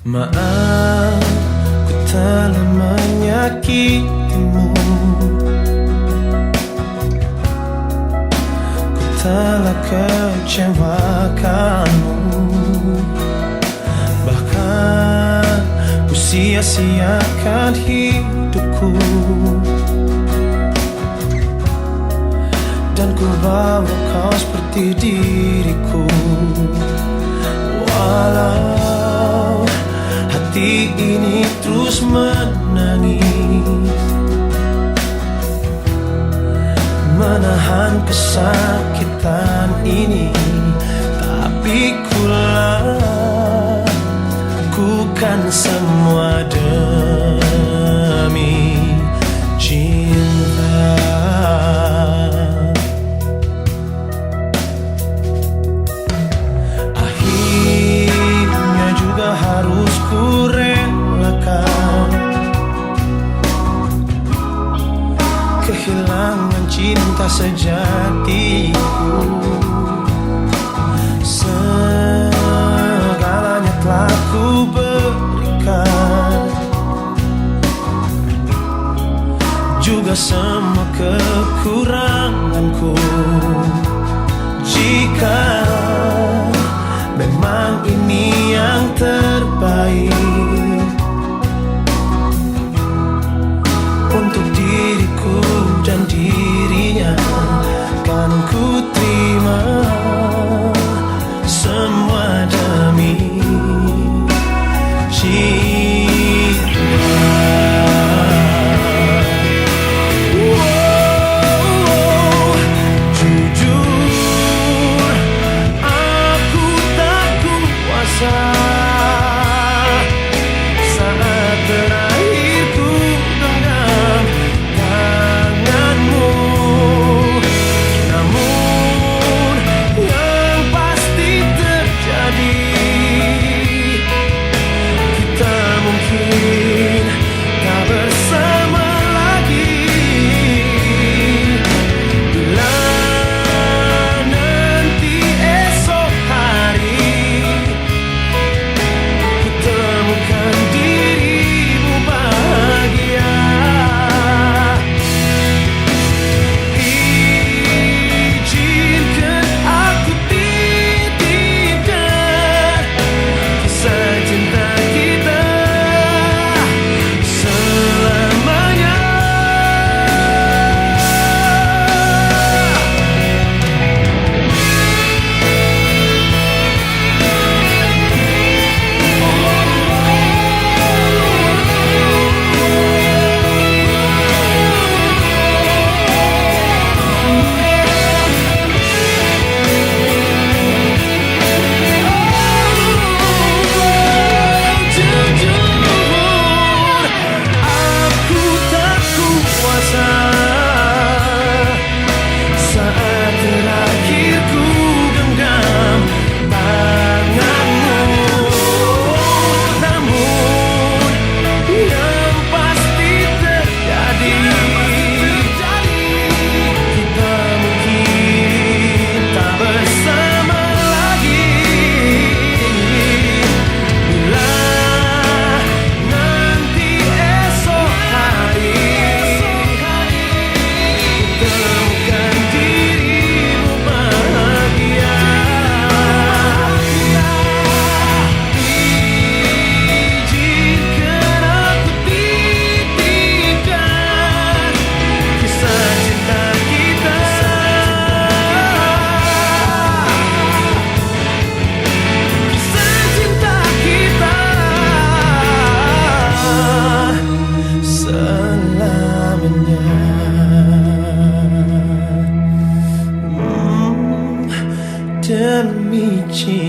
Maaf, ku telah menyakitimu. Ku telah kecewakanmu. Bahkan ku sia-siakan hidupku, dan ku bawa kau seperti diriku. Walau hati ini terus menangis, menahan kesakitan ini, tapi ku lakukan semua demi cinta. Akhirnya juga harus ku relakan kehilangan cinta sejatiku. Segalanya telah ku berikan, juga semua kekuranganku. Jika memang ini yang terbaik untuk diriku dan dirinya, kan ku terima semua demi cinta. Jujur, aku tak kuasa saat terakhir ku genggam tanganmu. Namun yang pasti terjadi, kita mungkin tak bersama lagi. Bila nanti esok hari ku temukan dirimu bahagia, izinkan aku titipkan kisah cinta kita selamanya. Jujur, aku tak kuasa saat terakhir ku genggam tanganmu. Namun yang pasti terjadi, kita mungkin tak bersama lagi. Bila nanti esok hari ku temukan dirimu bahagia, izinkan aku titipkan kisah cinta kita selamanya. Demi cinta.